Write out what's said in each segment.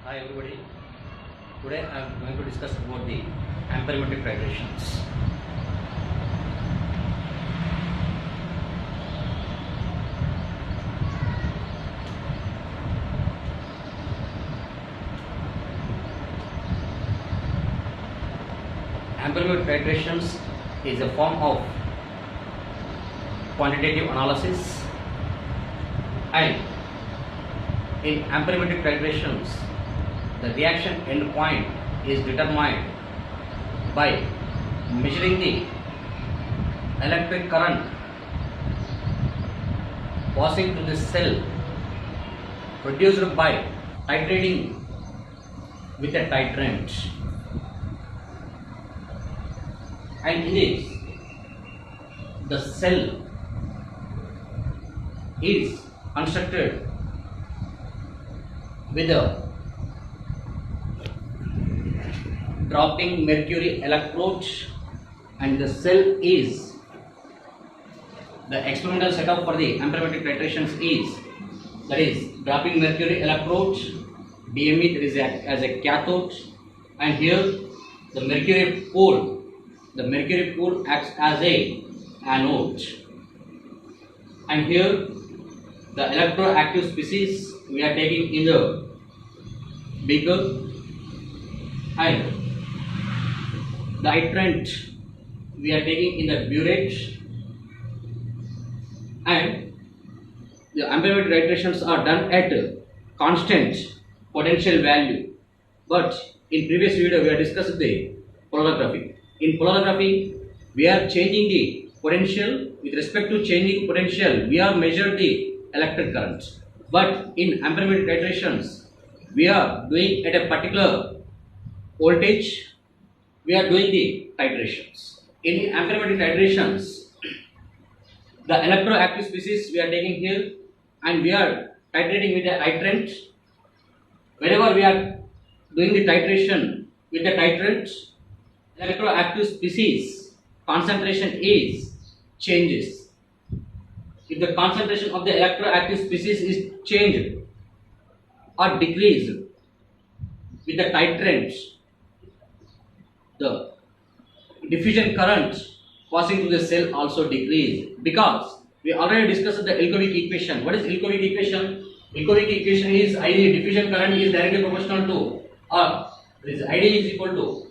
Hi everybody. Today I am going to discuss about the amperimetric titrations. Amperimetric titrations is a form of quantitative analysis, and in amperimetric titrations the reaction endpoint is determined by measuring the electric current passing through the cell produced by titrating with a titrant. And in this, the cell is constructed with a dropping mercury electrode, and the cell is the experimental setup for the amperimetric titrations is, that is, dropping mercury electrode, DME, that is as a cathode, and here the mercury pole acts as a anode, and here the electroactive species we are taking in the beaker, and the titrant we are taking in the burette, and the amperimetric titrations are done at constant potential value. But in previous video we have discussed the polarography. In polarography we are changing the potential. With respect to changing potential, we are measured the electric current. But in amperimetric titrations we are doing at a particular voltage, we are doing the titrations. In amperimetric titrations, the electroactive species we are taking here, and we are titrating with the titrant. Whenever we are doing the titration with the titrant, electroactive species concentration is changes. If the concentration of the electroactive species is changed or decreased with the titrant, the diffusion current passing through the cell also decrease, because we already discussed the Ilkovic equation. What is Ilkovic equation? Ilkovic equation is ID diffusion current is directly proportional to, or this ID is equal to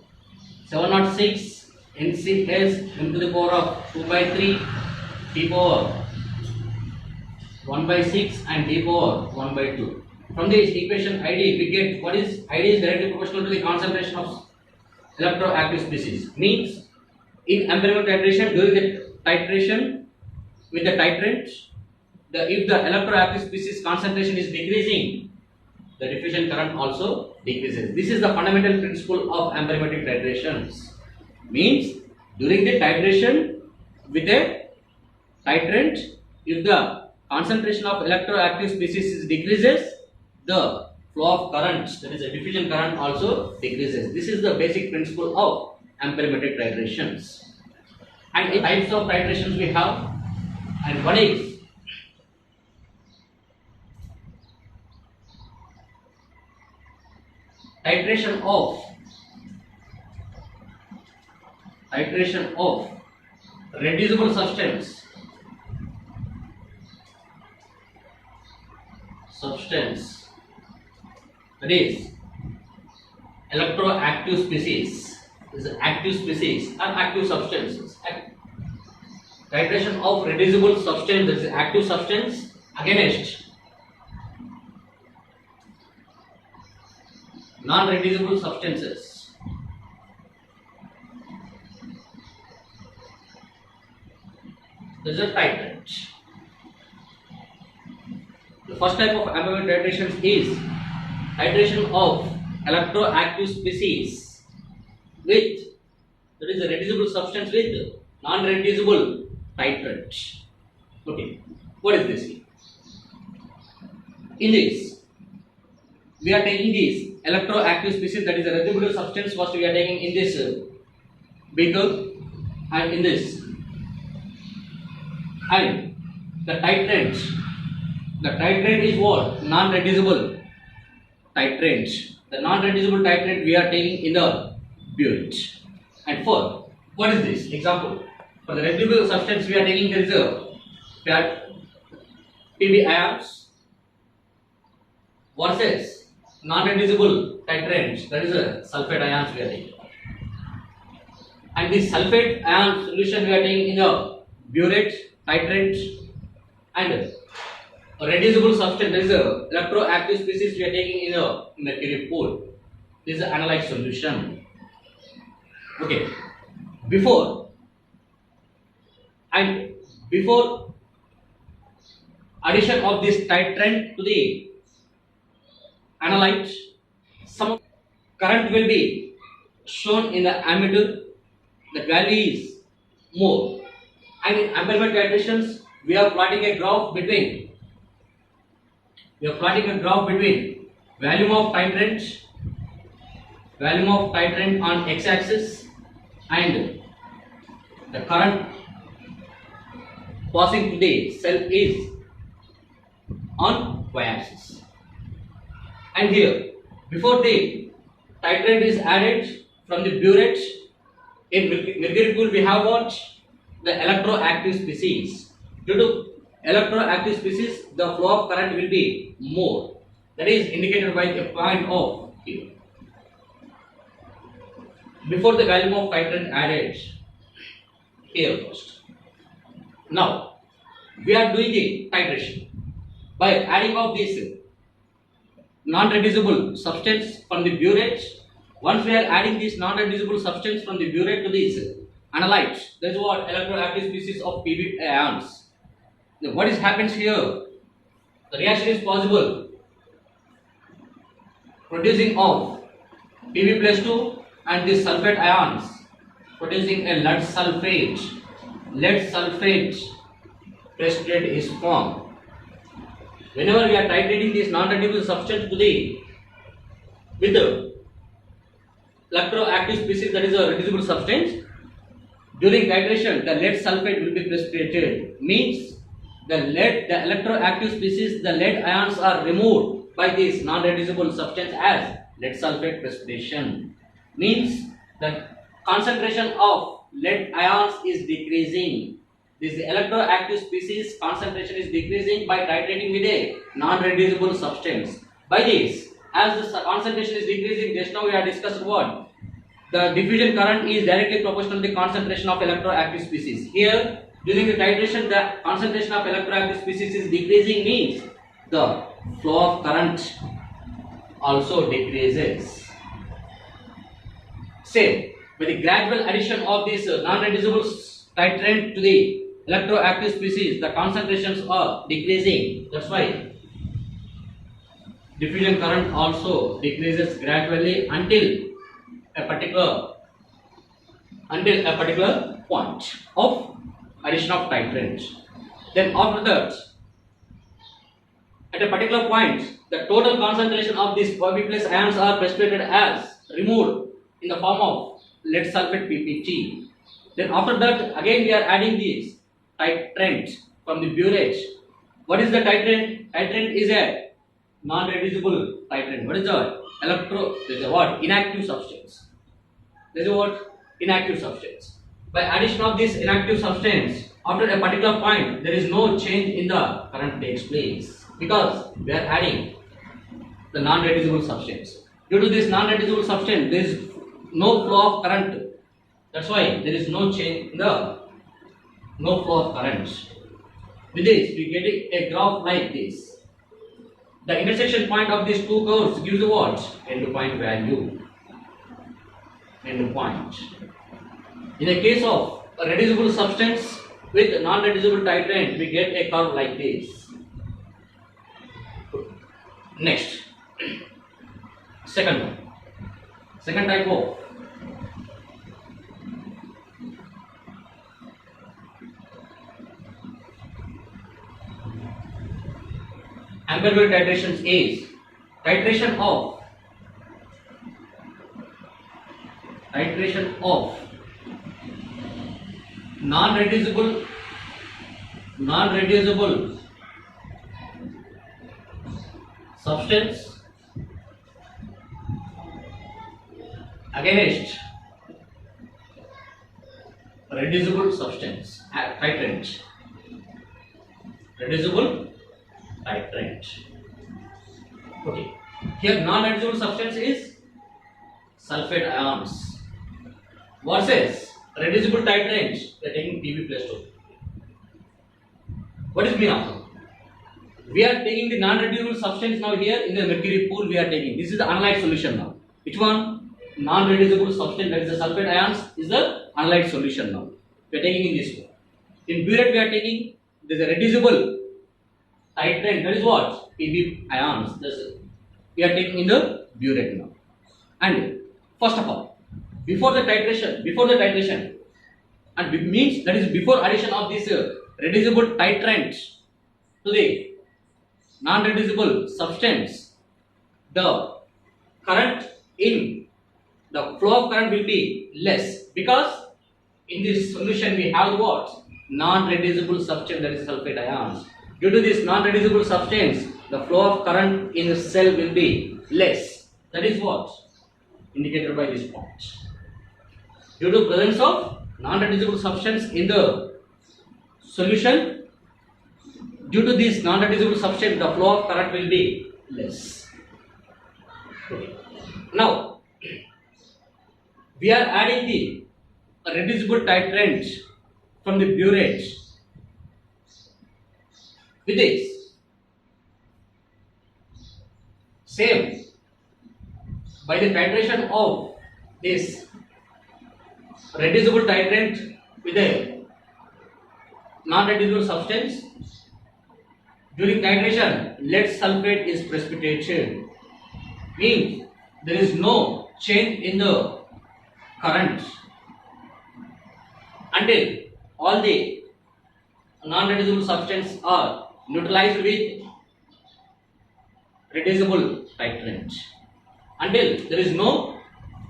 706 NCS into the power of 2 by 3 t power 1 by 6 and t power 1 by 2. From this equation ID we get what is ID is directly proportional to the concentration of electroactive species. Means in amperimetric titration, during the titration with the titrant, if the electroactive species concentration is decreasing, the diffusion current also decreases. This is the fundamental principle of amperimetric titrations. Means during the titration with a titrant, if the concentration of electroactive species decreases, the flow of current, that is a diffusion current, also decreases. This is the basic principle of amperimetric titrations. And in types of titrations we have, and one is titration of reducible substance, that is electroactive species, is active species and active substances. Titration of reducible substance, that is active substance, against non-reducible substances. This is a titrant. The first type of amperimetric titrations is titration of electroactive species with, that is a reducible substance with non-reducible titrant. Okay, what is this? In this, we are taking this electroactive species, that is a reducible substance. First, we are taking in this beaker, and in this, and the titrant is what? Non-reducible. titrant. The non-reducible titrant we are taking in the burette. And fourth, what is this? Example. For the reducible substance we are taking, there is a PB ions versus non-reducible titrant, that is a sulfate ions we are taking. And this sulfate ion solution we are taking in the burette, titrant, and a reducible substance, that is a electroactive species we are taking in a mercury pool. This is an analyte solution. Okay. Before addition of this titrant to the analyte, some current will be shown in the ammeter. The value is more, and in Ampere titrations we are plotting a graph between volume of titrant on x-axis and the current passing to the cell is on y-axis. And here, before the titrant is added from the burette, in mercury pool we have what? The electroactive species. Due to electroactive species, the flow of current will be more. That is indicated by a point of here. Before the volume of titrant added here first. Now we are doing the titration by adding of this non-reducible substance from the burette. Once we are adding this non-reducible substance from the burette to this analyte, that is what? Electroactive species of PB ions. What is happens here? The reaction is possible producing of PB plus 2 and this sulfate ions producing a lead sulfate. Lead sulfate precipitate is formed. Whenever we are titrating this non-reducible substance to the with the electroactive species, that is a reducible substance, during titration the lead sulfate will be precipitated. Means the electroactive species, the lead ions are removed by this non-reducible substance as lead sulfate precipitation. Means the concentration of lead ions is decreasing. This electroactive species concentration is decreasing by titrating with a non-reducible substance. By this, as the concentration is decreasing, just now we have discussed what? The diffusion current is directly proportional to the concentration of electroactive species. Here, during the titration, the concentration of electroactive species is decreasing, means the flow of current also decreases. Same, with the gradual addition of this non-reducible titrant to the electroactive species, the concentrations are decreasing. That's why diffusion current also decreases gradually until a particular point of addition of titrant. Then after that, at a particular point, the total concentration of these PB plus ions are precipitated as removed in the form of lead sulfate PPT. Then after that, again we are adding this titrant from the burette. What is the titrant? Titrant is a non-reducible titrant. What is the There is a what? Inactive substance. There is a what? Inactive substance. By addition of this inactive substance, after a particular point, there is no change in the current takes place because we are adding the non-reducible substance. Due to this non-reducible substance, there is no flow of current. That's why there is no change in the flow of current. With this, we get a graph like this. The intersection point of these two curves gives the what? End point value. End point. In the case of a reducible substance with non-reducible titrant, we get a curve like this. Next, second one. Second type of Ampere titrations is titration of non-reducible substance against reducible substance, titrant, reducible titrant. Okay, here non-reducible substance is sulfate ions versus reducible titrant, we are taking Pb plus 2. What is mean of it? We are taking the non-reducible substance now here in the mercury pool we are taking. This is the analyte solution now. Which one? Non-reducible substance, that is the sulfate ions, is the analyte solution now. We are taking in this one. In burette we are taking, there is a reducible titrant, that is what? Pb ions. We are taking in the burette now. And first of all, before the titration, and means that is before addition of this reducible titrant to the non-reducible substance, the current in the flow of current will be less, because in this solution we have what? Non-reducible substance, that is sulfate ions. Due to this non-reducible substance, the flow of current in the cell will be less. That is what? Indicated by this point. Due to presence of non-reducible substance in the solution, due to this non-reducible substance, the flow of current will be less. Okay. Now, we are adding the reducible titrant from the burette with this. Same, by the titration of this reducible titrant with a non-reducible substance, during titration lead sulfate is precipitated, means there is no change in the current until all the non-reducible substances are neutralized with reducible titrant, until there is no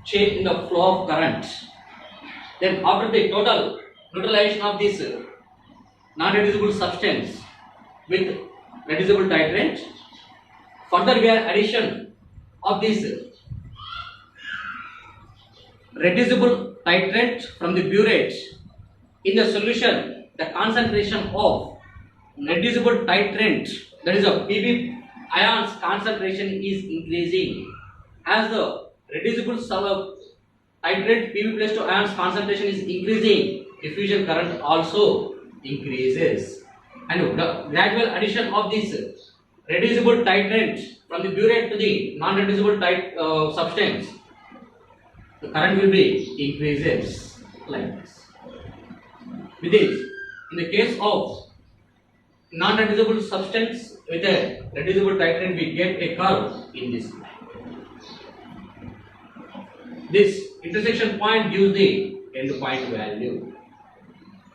change in the flow of current. Then after the total neutralization of this non-reducible substance with reducible titrant, further we are addition of this reducible titrant from the burette in the solution. The concentration of reducible titrant, that is a Pb ions concentration, is increasing. As the reducible titrant Pb plus 2 ions concentration is increasing, diffusion current also increases. And the gradual addition of this reducible titrant from the burette to the non-reducible substance, the current will be increases like this. With this, in the case of non-reducible substance with a reducible titrant, we get a curve in this line. This intersection point gives the end point value.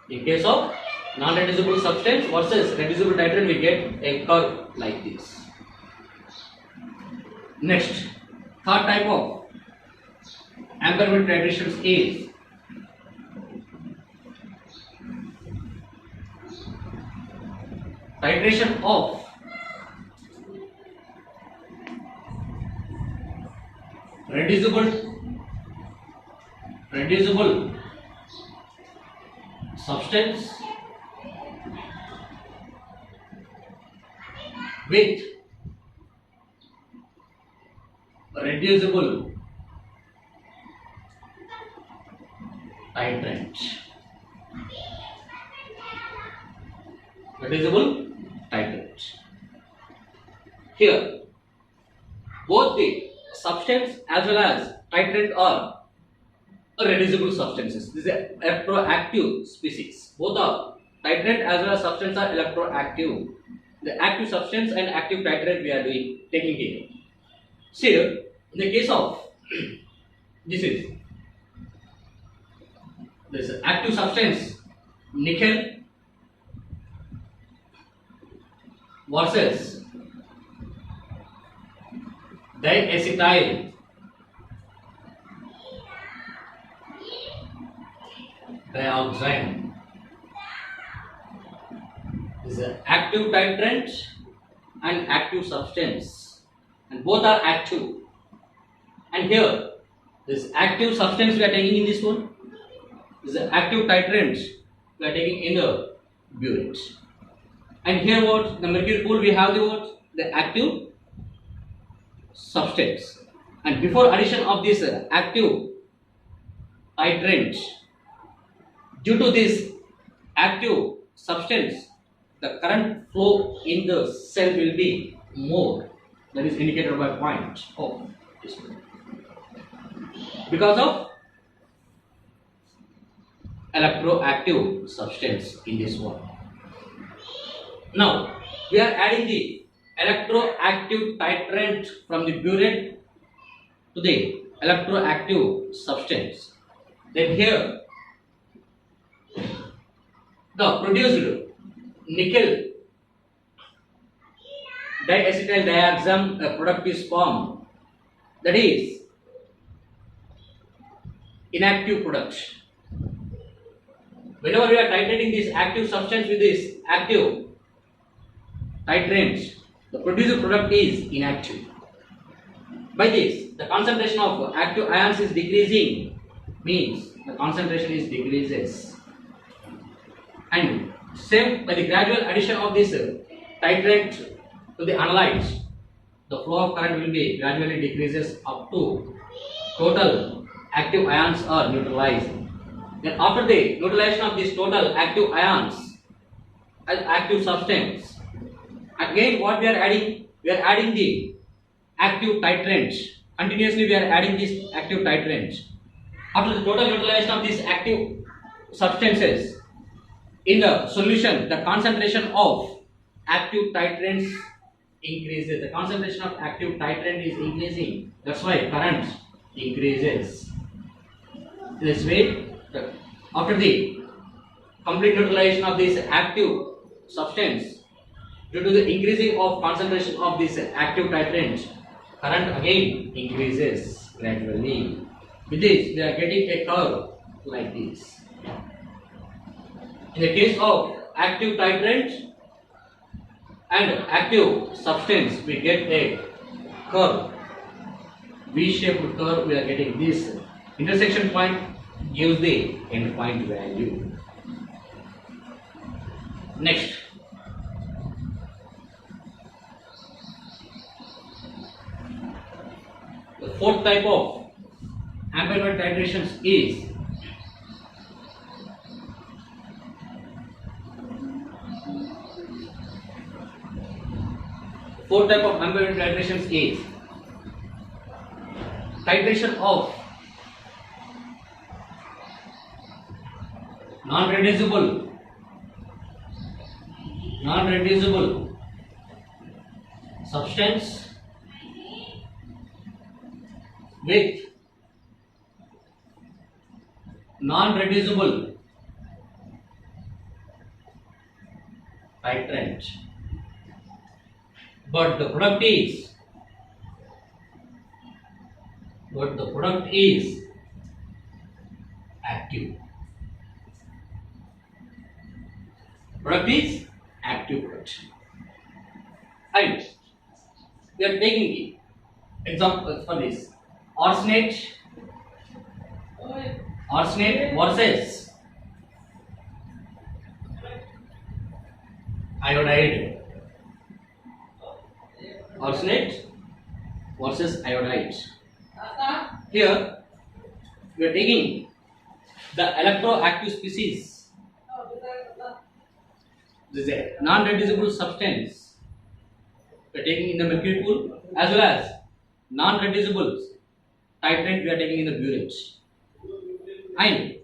In case of non-reducible substance versus reducible titrant, we get a curve like this. Next, third type of Amberwood titrations is titration of reducible substance with reducible titrant. Reducible titrant. Here, both the substance as well as titrant are reducible substances. This is an electroactive species. Both are titrant as well as substance are electroactive. The active substance and active titrant we are taking here. See here, in the case of this active substance nickel versus diacetyl dioxide. This is an active titrant and active substance, and both are active. And here This active substance we are taking in this one. This is active titrants we are taking in the burette. And here what? The mercury pool we have the what? The active substance. And before addition of this active titrant, due to this active substance, the current flow in the cell will be more. That is indicated by point of this one. Because of electroactive substance in this one. Now we are adding the electroactive titrant from the burette to the electroactive substance. Then here the produced nickel diacetyl diaxam product is formed, that is inactive product. Whenever we are titrating this active substance with this active titrant, the produced product is inactive. By this, the concentration of active ions is decreasing, means the concentration is decreases. And same by the gradual addition of this titrant to the analytes, the flow of current will be gradually decreases up to total active ions are neutralized. Then after the neutralization of this total active ions as active substance, again what we are adding? We are adding the active titrant. Continuously we are adding this active titrant. After the total neutralization of these active substances, in the solution, the concentration of active titrants increases. The concentration of active titrant is increasing. That's why current increases. This way, after the complete neutralization of this active substance, due to the increasing of concentration of this active titrant, current again increases gradually. With this, we are getting a curve like this. In the case of active titrant and active substance, we get a curve, V-shaped curve. We are getting this intersection point gives the end point value. Next, the fourth type of Ampere titrations is titration of non-reducible substance with non-reducible titrant, but the product is active. Product is active product. And we are taking the example for this arsenate versus iodide. Arsenate versus iodide. Here we are taking the electroactive species. This is a non-reducible substance we are taking in the mercury pool, as well as non-reducible titrant we are taking in the burette. And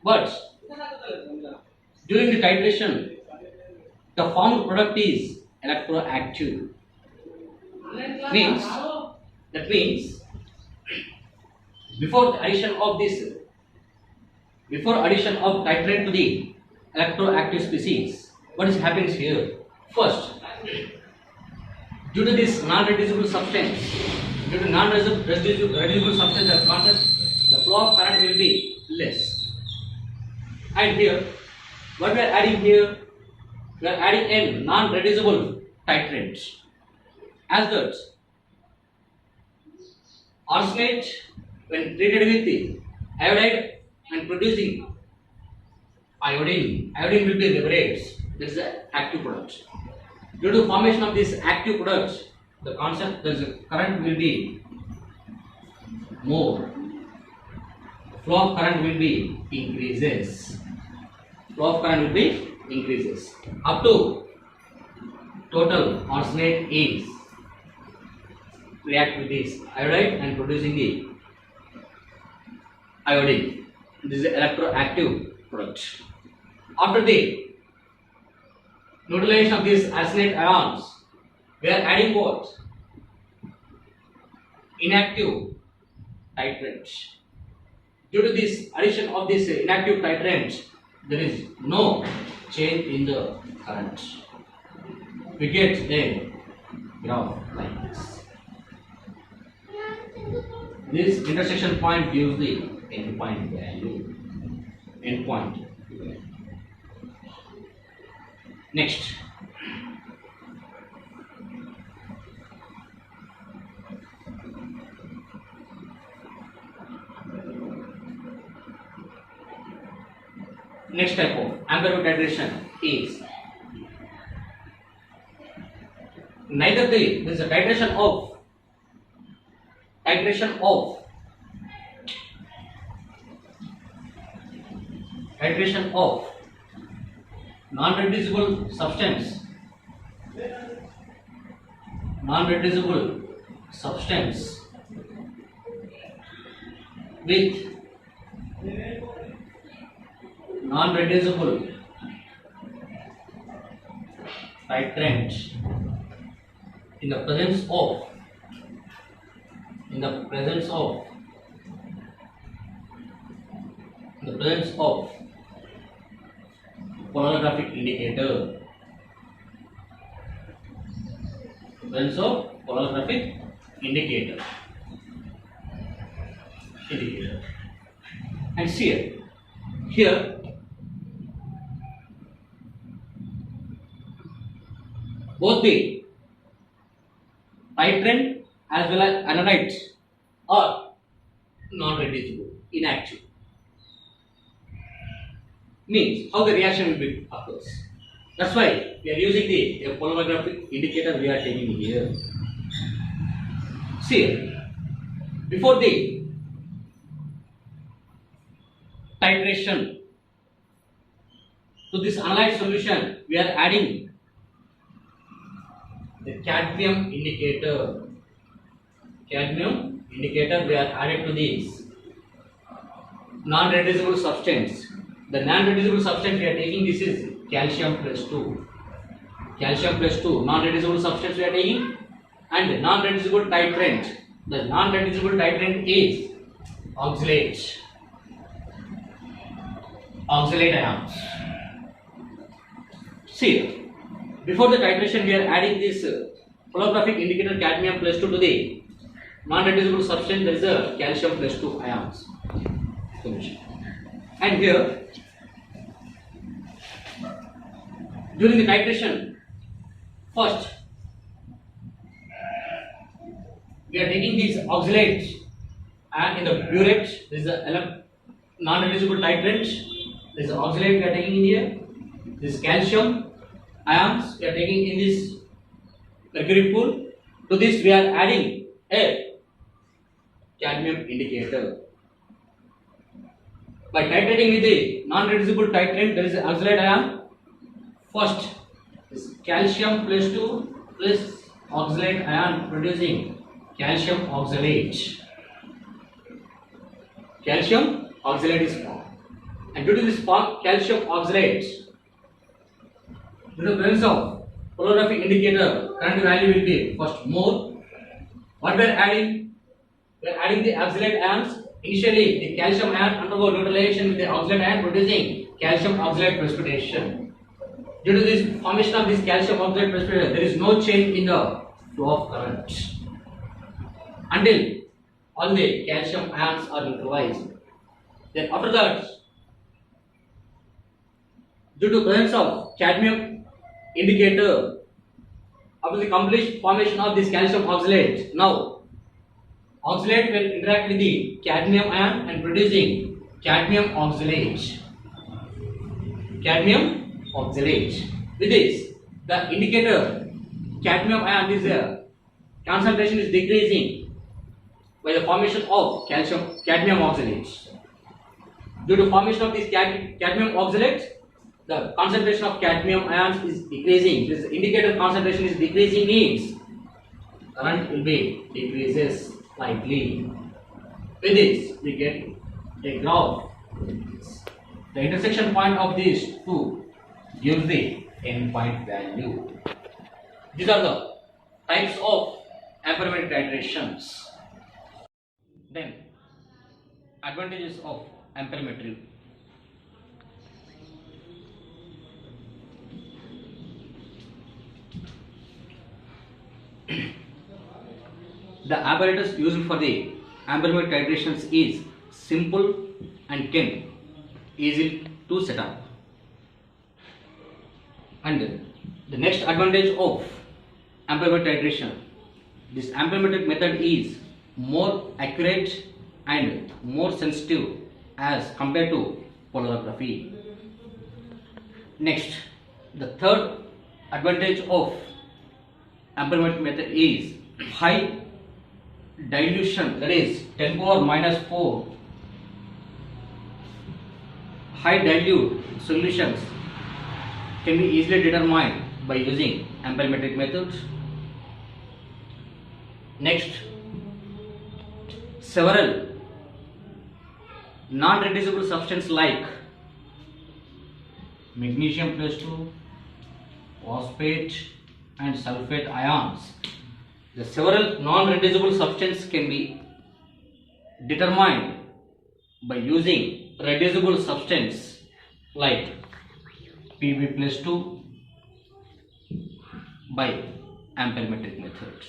but during the titration, the formed product is electroactive. That means before addition of titrant to the electroactive species, what is happens here? First, due to this non-reducible substance, reducible substance as concept, the flow of current will be less. And here, what we are adding here? We are adding a non-reducible titrant. As that, arsenate when treated with the iodide and producing iodine will be liberates. This is an active product. Due to formation of this active products, the current will be more. Flow of current will be increases. Flow of current will be increases up to total arsenate is react with this iodide and producing the iodine. This is electroactive product. After the neutralization of these arsenate ions, we are adding what? Inactive titrant. Due to this addition of this inactive titrant, there is no change in the current. We get a graph like this. This intersection point gives the endpoint value. Endpoint. Next. Next type of ampere titration is neither the there is a titration of non-reducible substance with non-reducible titrant in the presence of polarographic indicator. And see here both the titrant as well as anodides are non-reducible, inactive. Means how the reaction will be occurs. That's why we are using the polarographic indicator we are taking here. See, before the titration to this analyzed solution, we are adding the cadmium indicator. We are added to this non-reducible substance. The non-reducible substance we are taking, this is calcium plus 2. Non-reducible substance we are taking, and the non-reducible titrant. The non-reducible titrant is oxalate ions. See, before the titration we are adding this polarographic indicator cadmium plus 2 to the non-reducible substance. There is a calcium plus 2 ions. And here during the titration, first we are taking these oxalates, and in the burette there is a non-reducible titrant. There is an oxalate we are taking in here. This calcium ions we are taking in this mercury pool. To this we are adding a cadmium indicator. By titrating with the non-reducible titrant, there is an oxalate ion. First, this calcium plus 2 plus oxalate ion producing calcium oxalate. Calcium oxalate is formed. And due to this calcium oxalate, due to the presence of polarographic indicator, current value will be first more. What we are adding? We are adding the oxalate ions. Initially, the calcium ion undergo neutralization with the oxalate ion producing calcium oxalate precipitation. Due to this formation of this calcium oxalate precipitation, there is no change in the flow of current until all the calcium ions are neutralized. Then after that, due to presence of cadmium indicator, after the complete formation of this calcium oxalate, now Oxalate will interact with the cadmium ion and producing cadmium oxalate. Cadmium oxalate. With this, the indicator cadmium ion is concentration is decreasing by the formation of cadmium oxalate. Due to formation of this cadmium oxalate, the concentration of cadmium ions is decreasing. This indicator concentration is decreasing means current will be decreases slightly. With this, we get a graph. The intersection point of these two gives the endpoint value. These are the types of ampermetric titrations. Then, advantages of ampermetry. The apparatus used for the ampermetric titrations is simple and can easy to set up. And the next advantage of ampermetric titration, this ampermetric method is more accurate and more sensitive as compared to polarography. Next, the third advantage of ampermetric method is high dilution, that is 10 power minus 4 high dilute solutions can be easily determined by using ampermetric methods. Next, several non-reducible substances like magnesium +2, phosphate and sulfate ions. The several non-reducible substances can be determined by using reducible substance like Pb+2 by ampermetric method.